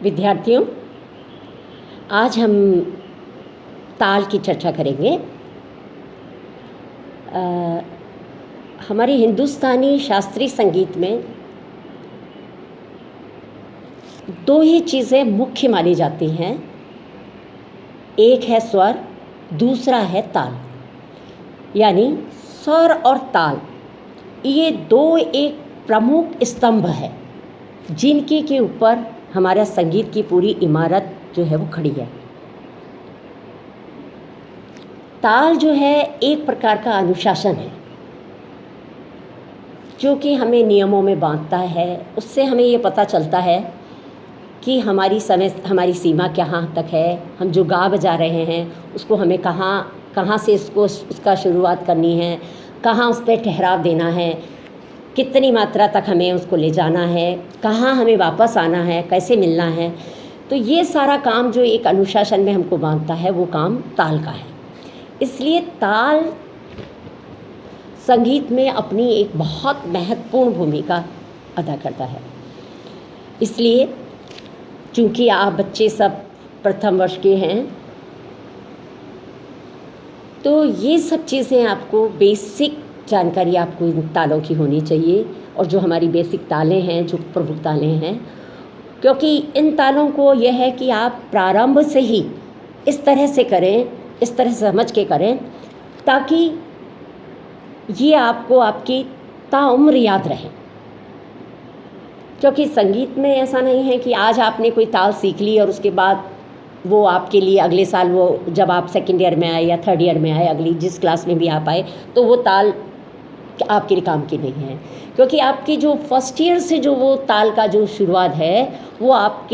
विद्यार्थियों, आज हम ताल की चर्चा करेंगे। हमारे हिंदुस्तानी शास्त्रीय संगीत में दो ही चीज़ें मुख्य मानी जाती हैं, एक है स्वर, दूसरा है ताल। यानी स्वर और ताल ये दो एक प्रमुख स्तंभ है जिनके के ऊपर हमारा संगीत की पूरी इमारत जो है वो खड़ी है। ताल जो है एक प्रकार का अनुशासन है जो कि हमें नियमों में बांधता है। उससे हमें ये पता चलता है कि हमारी सीमा कहाँ तक है। हम जो गा बजा रहे हैं उसको हमें कहाँ से उसका शुरुआत करनी है, कहाँ उस पर ठहराव देना है, कितनी मात्रा तक हमें उसको ले जाना है, कहाँ हमें वापस आना है, कैसे मिलना है। तो ये सारा काम जो एक अनुशासन में हमको बांधता है वो काम ताल का है। इसलिए ताल संगीत में अपनी एक बहुत महत्वपूर्ण भूमिका अदा करता है। इसलिए चूँकि आप बच्चे सब प्रथम वर्ष के हैं तो ये सब चीज़ें आपको बेसिक जानकारी आपको इन तालों की होनी चाहिए। और जो हमारी बेसिक तालें हैं, जो प्रमुख तालें हैं, क्योंकि इन तालों को यह है कि आप प्रारंभ से ही इस तरह से करें, इस तरह से समझ के करें ताकि ये आपको आपकी ताउम्र याद रहे। क्योंकि संगीत में ऐसा नहीं है कि आज आपने कोई ताल सीख ली और उसके बाद वो आपके लिए अगले साल, वो जब आप सेकेंड ईयर में आए या थर्ड ईयर में आए, अगली जिस क्लास में भी आप आए, तो वो ताल आपके लिए काम की नहीं है। क्योंकि आपकी जो फर्स्ट ईयर से जो वो ताल का जो शुरुआत है वो आप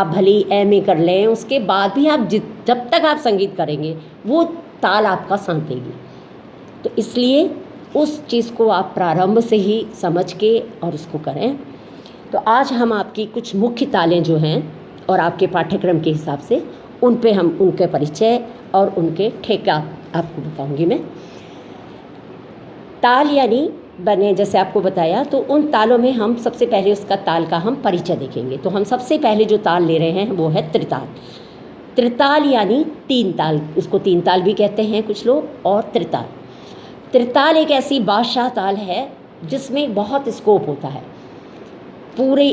भली एमए कर लें, उसके बाद भी आप जब तक आप संगीत करेंगे वो ताल आपका साथ देगी। तो इसलिए उस चीज़ को आप प्रारंभ से ही समझ के और उसको करें। तो आज हम आपकी कुछ मुख्य तालें जो हैं और आपके पाठ्यक्रम के हिसाब से उन पे हम उनके परिचय और उनके ठेका आपको बताऊंगी मैं। ताल यानी बने जैसे आपको बताया, तो उन तालों में हम सबसे पहले उसका ताल का हम परिचय देखेंगे। तो हम सबसे पहले जो ताल ले रहे हैं वो है त्रिताल। त्रिताल यानी तीन ताल, उसको तीन ताल भी कहते हैं कुछ लोग, और त्रिताल। त्रिताल एक ऐसी बादशाह ताल है जिसमें बहुत स्कोप होता है। पूरे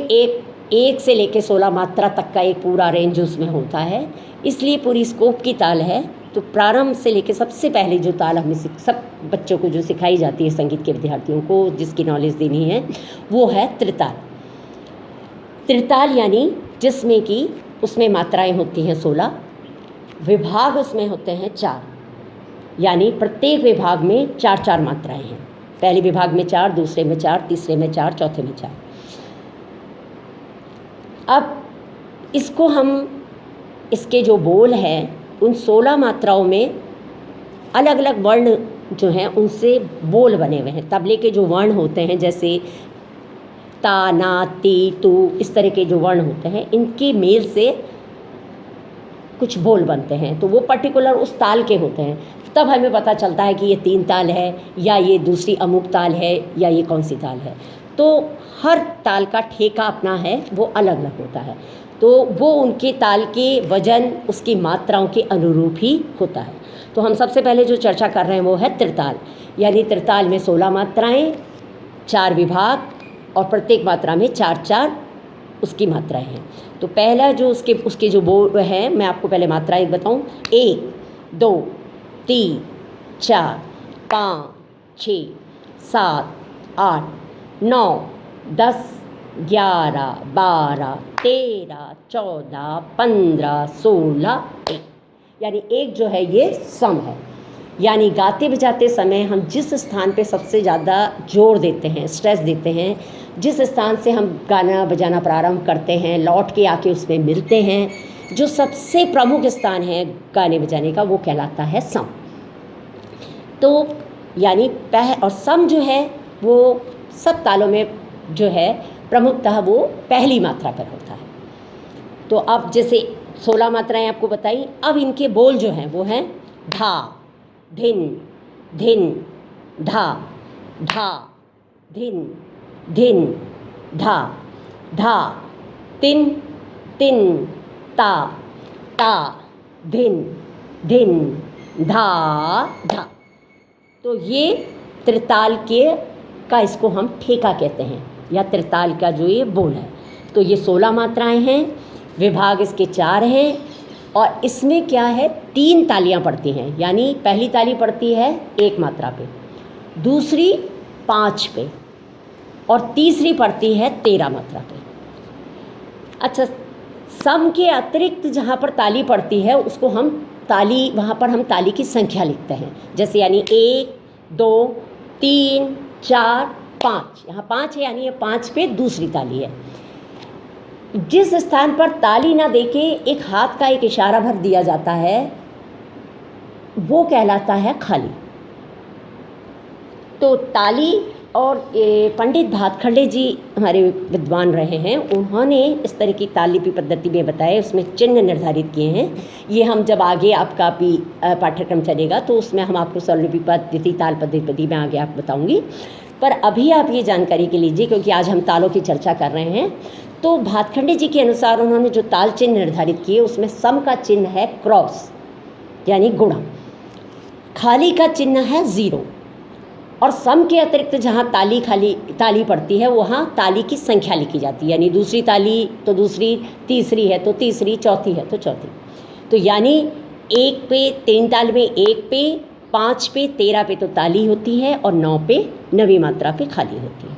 एक से लेके 16 मात्रा तक का एक पूरा रेंज उसमें होता है, इसलिए पूरी स्कोप की ताल है। तो प्रारंभ से लेके सबसे पहले जो ताल हमें सब बच्चों को जो सिखाई जाती है, संगीत के विद्यार्थियों को जिसकी नॉलेज देनी है, वो है त्रिताल। त्रिताल यानी जिसमें कि उसमें मात्राएं होती हैं 16, विभाग उसमें होते हैं 4, यानी प्रत्येक विभाग में 4-4 मात्राएं हैं। पहले विभाग में 4, दूसरे में 4, तीसरे में 4, चौथे में 4। अब इसको हम, इसके जो बोल हैं उन 16 मात्राओं में अलग अलग वर्ण जो हैं उनसे बोल बने हुए हैं। तबले के जो वर्ण होते हैं जैसे ता, ना, ती, तू, इस तरह के जो वर्ण होते हैं, इनके मेल से कुछ बोल बनते हैं। तो वो पर्टिकुलर उस ताल के होते हैं। तब हमें पता चलता है कि ये तीन ताल है या ये दूसरी अमुक ताल है या ये कौन सी ताल है। तो हर ताल का ठेका अपना है, वो अलग अलग होता है। तो वो उनके ताल के वजन, उसकी मात्राओं के अनुरूप ही होता है। तो हम सबसे पहले जो चर्चा कर रहे हैं वो है त्रिताल। यानी त्रिताल में 16 मात्राएं, 4 विभाग और प्रत्येक मात्रा में 4-4 उसकी मात्राएं हैं। तो पहला जो उसके जो बोल है, मैं आपको पहले मात्राएं बताऊं। 1, 2, 3, 4, 5, 6, 7, 8, 9, 10, 11, 12, 13, 14, 15, 16, 1। यानी एक जो है ये सम है। यानी गाते बजाते समय हम जिस स्थान पे सबसे ज़्यादा जोर देते हैं, स्ट्रेस देते हैं, जिस स्थान से हम गाना बजाना प्रारंभ करते हैं, लौट के आके उसमें मिलते हैं, जो सबसे प्रमुख स्थान है गाने बजाने का, वो कहलाता है सम। तो यानी और सम जो है वो सब तालों में जो है प्रमुखतः वो पहली मात्रा पर होता है। तो अब जैसे 16 मात्राएं आपको बताई, अब इनके बोल जो हैं वो हैं धा, धिन, धिन, धा, धा, धिन, धिन, धा, धा, तिन, तिन ता ता धिन धिन धा धा। तो ये त्रिताल का इसको हम ठेका कहते हैं, या त्रिताल का जो ये बोल है। तो ये 16 मात्राएं हैं, विभाग इसके 4 हैं, और इसमें क्या है 3 तालियां पड़ती हैं। यानी पहली ताली पड़ती है 1 मात्रा पे, दूसरी 5 पे, और तीसरी पड़ती है 13 मात्रा पे। अच्छा, सम के अतिरिक्त जहाँ पर ताली पड़ती है उसको हम ताली, वहाँ पर हम ताली की संख्या लिखते हैं। जैसे यानी 1 2 3 4 5, यहाँ 5 है, यानी ये 5 पे दूसरी ताली है। जिस स्थान पर ताली ना देके एक हाथ का एक इशारा भर दिया जाता है वो कहलाता है खाली। तो ताली, और पंडित भातखंडे जी हमारे विद्वान रहे हैं, उन्होंने इस तरह की तालिपी पद्धति में बताए, उसमें चिन्ह निर्धारित किए हैं। ये हम जब आगे आपका भी पाठ्यक्रम चलेगा तो उसमें हम आपको स्वरलिपि पद्धति, ताल पद्धति में आगे आप बताऊंगी। पर अभी आप ये जानकारी के लीजिए, क्योंकि आज हम तालों की चर्चा कर रहे हैं। तो भातखंडे जी के अनुसार उन्होंने जो ताल चिन्ह निर्धारित किए उसमें सम का चिन्ह है क्रॉस यानी गुणा, खाली का चिन्ह है 0, और सम के अतिरिक्त जहाँ ताली पड़ती है वहाँ ताली की संख्या लिखी जाती है। यानी दूसरी ताली तो दूसरी, तीसरी है तो तीसरी, चौथी है तो चौथी। तो यानी 1 पे 3 ताल में 1 पे, 5 पे, 13 पे तो ताली होती है, और 9 पे 9वीं मात्रा पे खाली होती है।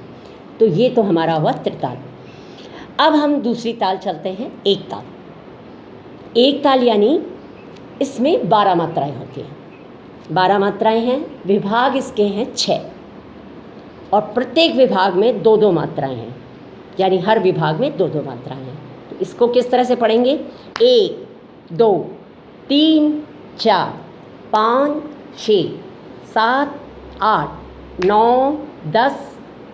तो ये तो हमारा हुआ त्रिताल। अब हम दूसरी ताल चलते हैं, एक ताल। एक ताल यानी इसमें 12 मात्राएं होती हैं। 12 मात्राएं हैं, विभाग इसके हैं 6, और प्रत्येक विभाग में 2-2 मात्राएं हैं, यानी हर विभाग में 2-2 मात्राएं हैं। तो इसको किस तरह से पढ़ेंगे? 1 2 3 4 5 6 7 8 9 10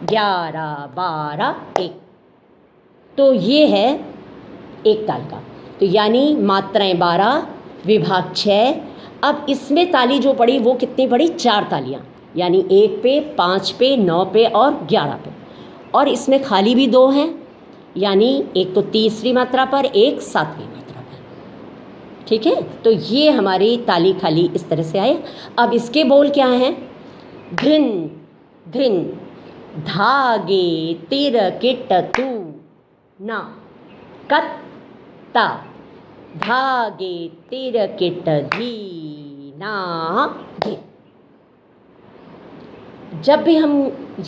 11 12 1। तो ये है एक ताल का। तो यानी मात्राएं 12, विभाग 6। अब इसमें ताली जो पड़ी वो कितनी पड़ी? 4 तालियां, यानी 1 पे, 5 पे, 9 पे और 11 पे। और इसमें खाली भी 2 हैं, यानी एक तो तीसरी मात्रा पर, एक 7वीं मात्रा पर। ठीक है, तो ये हमारी ताली खाली इस तरह से आए। अब इसके बोल क्या हैं? धिन धिन धागे तिर किट तू ना कत ता धागे तिर किट धी ना धी। जब भी हम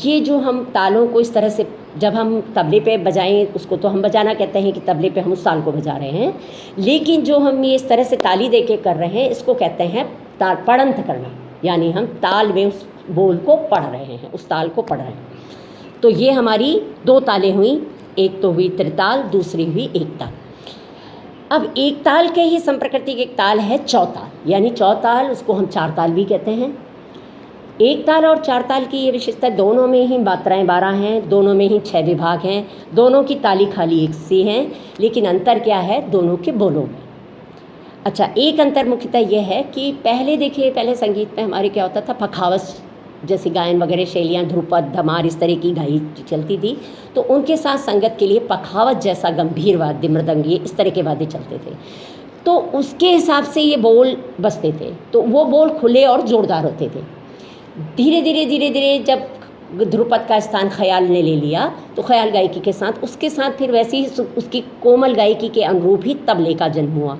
ये जो हम तालों को इस तरह से जब हम तबले पे बजाएं, उसको तो हम बजाना कहते हैं कि तबले पे हम उस ताल को बजा रहे हैं, लेकिन जो हम ये इस तरह से ताली दे के कर रहे हैं इसको कहते हैं ताल पढ़ंत करना। यानी हम ताल में उस बोल को पढ़ रहे हैं, उस ताल को पढ़ रहे हैं। तो ये हमारी 2 तालें हुई, एक तो हुई त्रिताल, दूसरी हुई एक ताल। अब एक ताल के ही संप्रकृति की एक ताल है चौताल, यानी चौताल, उसको हम 4 ताल भी कहते हैं। एक ताल और 4 ताल की ये विशेषता, दोनों में ही मात्राएं 12 हैं, दोनों में ही 6 विभाग हैं, दोनों की ताली खाली एक सी हैं, लेकिन अंतर क्या है दोनों के बोलों में। अच्छा, एक अंतर मुख्यतः यह है कि पहले देखिए, पहले संगीत में हमारे क्या होता था, पखावज जैसे गायन वगैरह शैलियाँ, ध्रुपद, धमार, इस तरह की गाई चलती थी, तो उनके साथ संगत के लिए पखावज जैसा गंभीर वाद्य, मृदंग, ये इस तरह के वाद्य चलते थे। तो उसके हिसाब से ये बोल बजते थे, तो वो बोल खुले और जोरदार होते थे। धीरे धीरे जब ध्रुपद का स्थान ख्याल ने ले लिया, तो ख्याल गायकी के साथ, उसके साथ फिर वैसे ही उसकी कोमल गायकी के अनुरूप ही तबले का जन्म हुआ।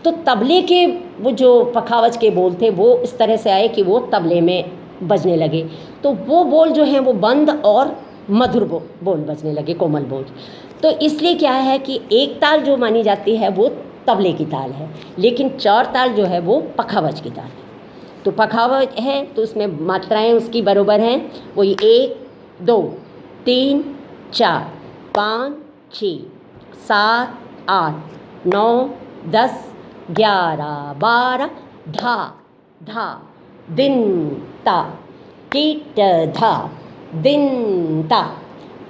तो तबले के वो जो पखावज के बोल थे वो इस तरह से आए कि वो तबले में बजने लगे। तो वो बोल जो हैं वो बंद और मधुर बोल बजने लगे, कोमल बोल। तो इसलिए क्या है कि एक ताल जो मानी जाती है वो तबले की ताल है, लेकिन 4 ताल जो है वो पखावज की ताल है। तो पखावज है तो उसमें मात्राएं उसकी बराबर हैं, वही 1 2 3 4 5 6 7 8 9 10 11 12 धा धा दिन ता टीट धा दिन ता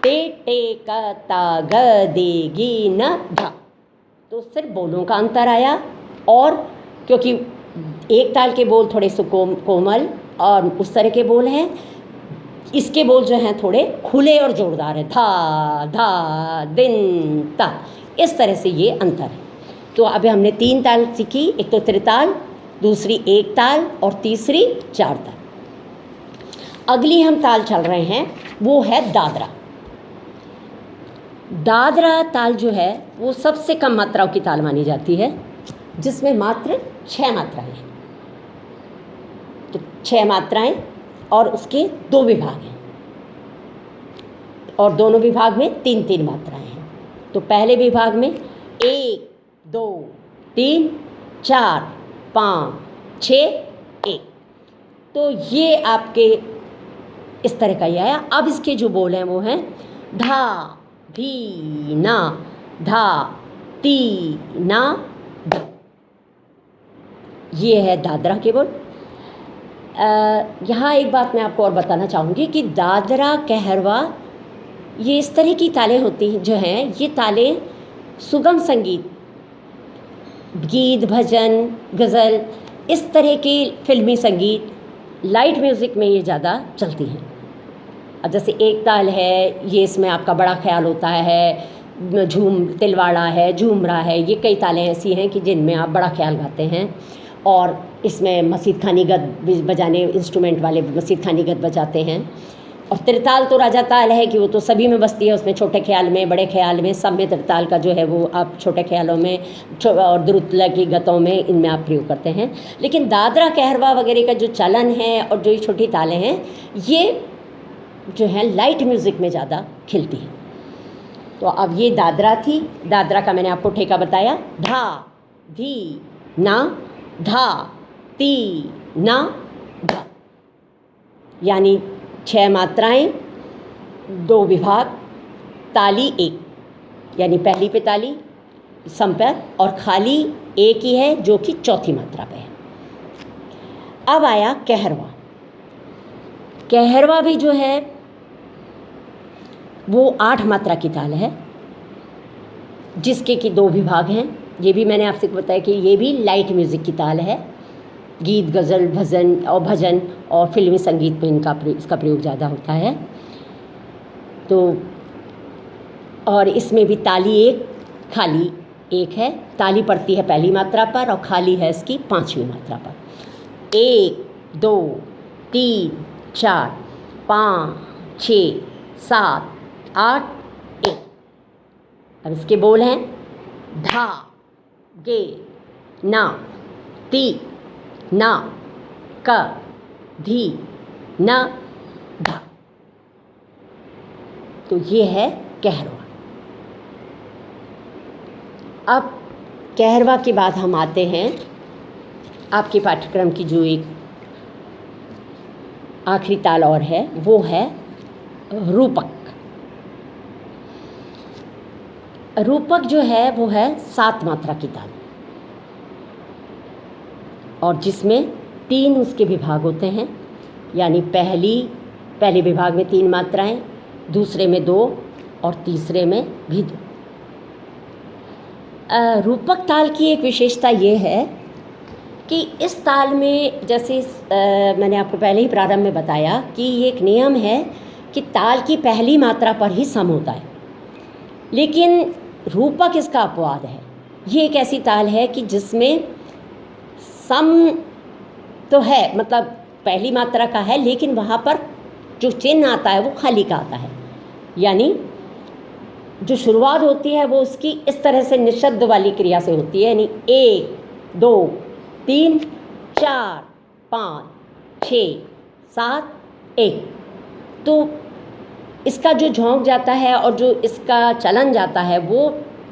टे टे का ता ग दे गी न धा। तो सिर्फ बोलों का अंतर आया, और क्योंकि एक ताल के बोल थोड़े से कोमल और उस तरह के बोल हैं, इसके बोल जो हैं थोड़े खुले और जोरदार हैं, धा धा दिन ता, इस तरह से ये अंतर है। तो अभी हमने 3 ताल सीखी, एक तो त्रिताल, दूसरी एक ताल और तीसरी 4 ताल। अगली हम ताल चल रहे हैं वो है दादरा। दादरा ताल जो है वो सबसे कम मात्राओं की ताल मानी जाती है, जिसमें मात्र 6 मात्राएं हैं। तो 6 मात्राएं और उसके 2 विभाग हैं, और दोनों विभाग में 3-3 मात्राएं हैं। तो पहले विभाग में 1 2 3 4 5 6 1। तो ये आपके इस तरह का ये आया। अब इसके जो बोल हैं वो हैं धा धी ना, धा ती ना धा। ये है दादरा के बोल। यहाँ एक बात मैं आपको और बताना चाहूँगी कि दादरा कहरवा ये इस तरह की तालें होती हैं जो हैं, ये तालें सुगम संगीत, गीत भजन गज़ल, इस तरह के फिल्मी संगीत, लाइट म्यूज़िक में ये ज़्यादा चलती हैं। अब जैसे एक ताल है, ये इसमें आपका बड़ा ख्याल होता है, तिलवाड़ा है, झूमरा है, ये कई तालें ऐसी हैं कि जिनमें आप बड़ा ख्याल गाते हैं। और इसमें मसीद खानी गद बजाने, इंस्ट्रूमेंट वाले मसीद खानी गद बजाते हैं। और त्रिताल तो राजा ताल है कि वो तो सभी में बसती है, उसमें छोटे ख्याल में, बड़े ख्याल में, सब में त्रिताल का जो है वो आप छोटे ख्यालों में और द्रुत की गतों में, इनमें आप प्रयोग करते हैं। लेकिन दादरा कहरवा वगैरह का जो चलन है और जो ये छोटी तालें हैं, ये जो है लाइट म्यूज़िक में ज़्यादा खिलती है। तो अब ये दादरा थी। दादरा का मैंने आपको ठेका बताया, धा धी ना, धा ती ना धा, यानी 6 मात्राएं, 2 विभाग, ताली 1, यानी पहली पे ताली संपर, और खाली एक ही है जो कि चौथी मात्रा पे है। अब आया कहरवा। कहरवा भी जो है वो 8 मात्रा की ताल है, जिसके कि 2 विभाग हैं। ये भी मैंने आपसे बताया कि ये भी लाइट म्यूज़िक की ताल है, गीत गज़ल भजन और फिल्मी संगीत में इसका प्रयोग ज़्यादा होता है। तो और इसमें भी ताली 1 खाली 1 है। ताली पड़ती है पहली मात्रा पर और खाली है इसकी 5वीं मात्रा पर। 1 2 3 4 5 6 7 8 1। अब इसके बोल हैं धा गे ना, ती ना, क धी ना धा। तो ये है कहरवा। अब कहरवा के बाद हम आते हैं आपके पाठ्यक्रम की जो एक आखिरी ताल और है, वो है रूपक। रूपक जो है वो है 7 मात्रा की ताल, और जिसमें 3 उसके विभाग होते हैं, यानी पहले विभाग में 3 मात्राएं, दूसरे में 2 और तीसरे में भी 2। रूपक ताल की एक विशेषता ये है कि इस ताल में, जैसे मैंने आपको पहले ही प्रारंभ में बताया कि ये एक नियम है कि ताल की पहली मात्रा पर ही सम होता है, लेकिन रूपक इसका अपवाद है। ये एक ऐसी ताल है कि जिसमें सम तो है, मतलब पहली मात्रा का है, लेकिन वहाँ पर जो चिन्ह आता है वो खाली का आता है। यानी जो शुरुआत होती है वो उसकी इस तरह से निषद्ध वाली क्रिया से होती है, यानी 1 2 3 4 5 6 7 1। तो इसका जो झोंक जाता है और जो इसका चलन जाता है वो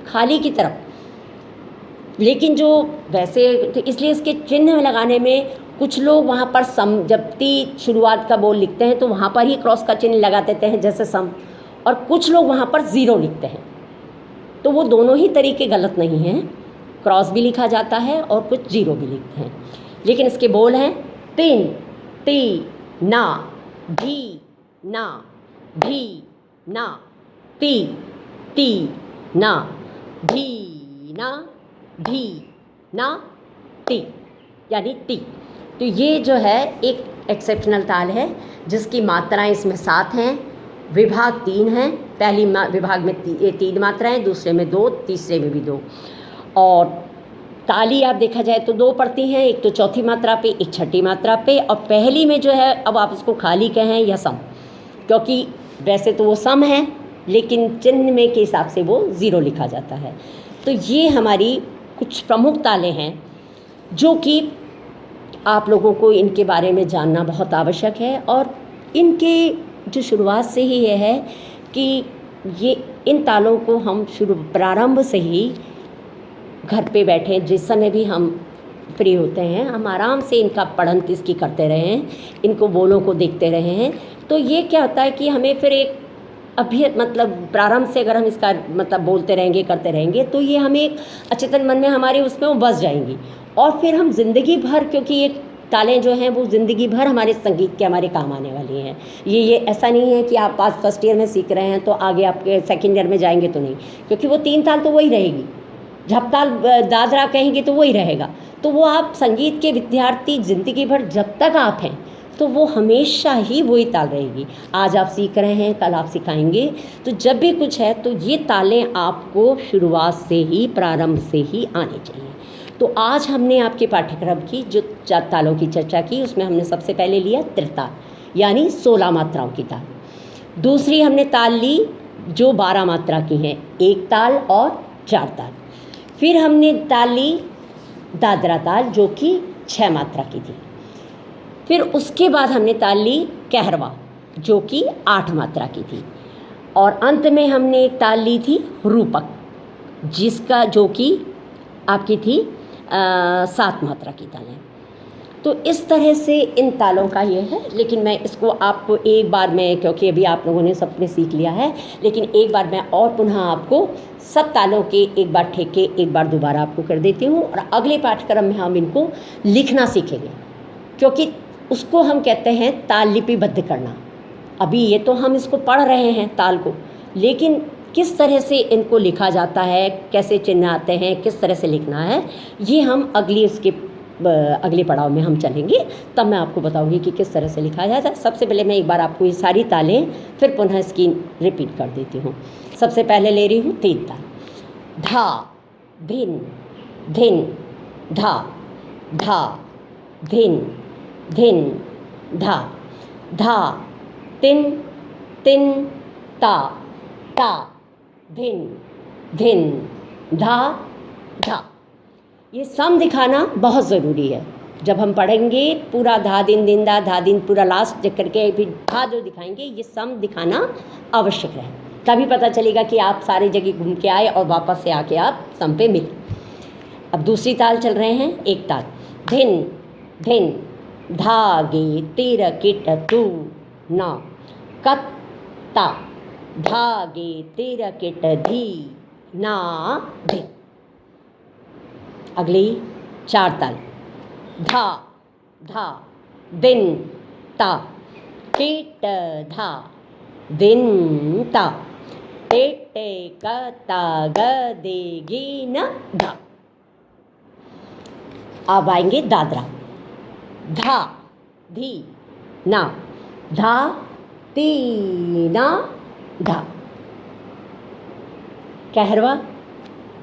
खाली की तरफ। लेकिन जो वैसे तो इसलिए इसके चिन्ह लगाने में कुछ लोग वहाँ पर सम, जब ती शुरुआत का बोल लिखते हैं तो वहाँ पर ही क्रॉस का चिन्ह लगा देते हैं जैसे सम, और कुछ लोग वहाँ पर 0 लिखते हैं। तो वो दोनों ही तरीके गलत नहीं हैं, क्रॉस भी लिखा जाता है और कुछ 0 भी लिखते हैं। लेकिन इसके बोल हैं तिन ती ना, धी ना, धी ना, ती ना, धी ना, धी ना, ती, यानी ती। तो ये जो है एक एक्सेप्शनल ताल है जिसकी मात्राएं इसमें 7 हैं, विभाग 3 हैं। पहली विभाग में 3 मात्राएं, दूसरे में 2, तीसरे में भी 2। और ताली आप देखा जाए तो 2 पड़ती हैं, एक तो चौथी मात्रा पे, एक छठी मात्रा पे। और पहली में जो है, अब आप इसको खाली कहें या सम, क्योंकि वैसे तो वो सम है लेकिन चिन्ह में के हिसाब से वो 0 लिखा जाता है। तो ये हमारी कुछ प्रमुख तालें हैं जो कि आप लोगों को इनके बारे में जानना बहुत आवश्यक है। और इनके जो शुरुआत से ही ये है कि ये इन तालों को हम प्रारंभ से ही घर पे बैठे जिस समय भी हम फ्री होते हैं, हम आराम से इनका पठन इसकी करते रहे हैं, इनको बोलों को देखते रहे हैं। तो ये क्या होता है कि हमें फिर एक मतलब प्रारंभ से अगर हम इसका मतलब बोलते रहेंगे, करते रहेंगे, तो ये हमें एक अचेतन मन में हमारे उसमें वो बस जाएंगी। और फिर हम ज़िंदगी भर, क्योंकि ये तालें जो हैं वो ज़िंदगी भर हमारे संगीत के हमारे काम आने वाली हैं। ये ऐसा नहीं है कि आप आज फर्स्ट ईयर में सीख रहे हैं तो आगे आपके सेकेंड ईयर में जाएंगे तो नहीं, क्योंकि वो 3 ताल तो वही रहेगी। झपताल दादरा कहेंगे तो वही रहेगा। तो वो आप संगीत के विद्यार्थी ज़िंदगी भर जब तक आप हैं तो वो हमेशा ही वही ताल रहेगी। आज आप सीख रहे हैं, कल आप सिखाएंगे, तो जब भी कुछ है तो ये तालें आपको शुरुआत से ही, प्रारंभ से ही आनी चाहिए। तो आज हमने आपके पाठ्यक्रम की जो 4 तालों की चर्चा की, उसमें हमने सबसे पहले लिया त्रिताल, यानी 16 मात्राओं की ताल। दूसरी हमने ताल ली जो 12 मात्रा की हैं, 1 ताल और 4 ताल। फिर हमने ताल ली दादरा ताल जो कि 6 मात्रा की थी। फिर उसके बाद हमने ताल ली कहरवा जो कि 8 मात्रा की थी। और अंत में हमने एक ताल ली थी रूपक, जिसका जो कि आपकी थी 7 मात्रा की तालें। तो इस तरह से इन तालों का ये है। लेकिन मैं इसको आपको एक बार में, क्योंकि अभी आप लोगों ने सबने सीख लिया है, लेकिन एक बार मैं और पुनः आपको सब तालों के एक बार ठेके एक बार दोबारा आपको कर देती हूँ। और अगले पाठ्यक्रम में हम इनको लिखना सीखेंगे, क्योंकि उसको हम कहते हैं ताल लिपिबद्ध करना। अभी ये तो हम इसको पढ़ रहे हैं ताल को, लेकिन किस तरह से इनको लिखा जाता है, कैसे चिन्ह आते हैं, किस तरह से लिखना है, ये हम अगले पड़ाव में हम चलेंगे, तब मैं आपको बताऊंगी कि किस तरह से लिखा जाता है। सबसे पहले मैं एक बार आपको ये सारी तालें फिर पुनः इसकी रिपीट कर देती हूँ। सबसे पहले ले रही हूँ 3 ताल। धा धिन धिन धा, धा धिन धिन धा, धा तिन तिन ता, ता धिन धिन धा, धा। ये सम दिखाना बहुत ज़रूरी है। जब हम पढ़ेंगे पूरा धा दिन दिन धा दिन पूरा लास्ट करके फिर धा जो दिखाएंगे, ये सम दिखाना आवश्यक है। तभी पता चलेगा कि आप सारी जगह घूम के आए और वापस से आके आप सम पे मिले। अब दूसरी ताल चल रहे हैं, 1 ताल। धिन धिन धागे तिर किट तू ना, कत्ता धागे तिर किट धी ना धिन। अगली 4 ताल। धा धा दिन ता, कीट धा दिन ता, टेटे कता गदे गिन धा। अब आएंगे दादरा। धा धी ना, धा ती ना धा। कहरवा।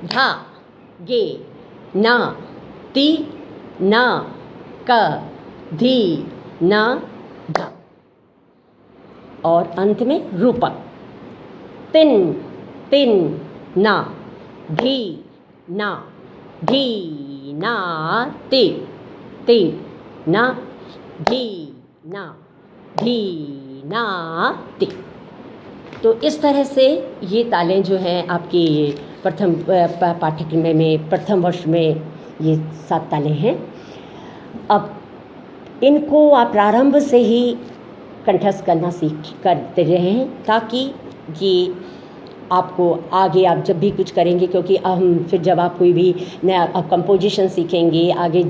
धा गे ना ती ना क धी ना धा। और अंत में रूपक। तिन तिन ना, धी ना, धी ना ती, ती ना, धी ना, धी ना ती। तो इस तरह से ये तालें जो हैं आपकी प्रथम पाठ्यक्रम में प्रथम वर्ष में ये 7 तालें हैं। अब इनको आप प्रारंभ से ही कंठस्थ करना सीख करते रहें, ताकि ये आपको आगे आप जब भी कुछ करेंगे, क्योंकि हम फिर जब आप कोई भी नया कंपोजिशन सीखेंगे, आगे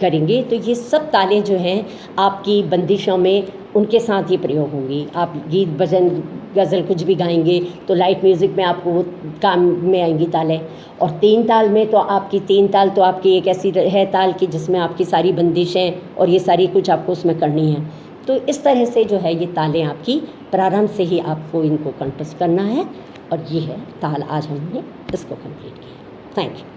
करेंगे, तो ये सब तालें जो हैं आपकी बंदिशों में उनके साथ ये प्रयोग होंगी। आप गीत भजन गज़ल कुछ भी गाएंगे तो लाइट म्यूज़िक में आपको वो काम में आएंगी तालें। और 3 ताल में तो आपकी 3 ताल तो आपकी एक ऐसी है ताल की जिसमें आपकी सारी बंदिशें और ये सारी कुछ आपको उसमें करनी है। तो इस तरह से जो है ये तालें आपकी प्रारंभ से ही आपको इनको कंठस्थ करना है। और ये है ताल, आज हमने इसको कंप्लीट किया। Thank you.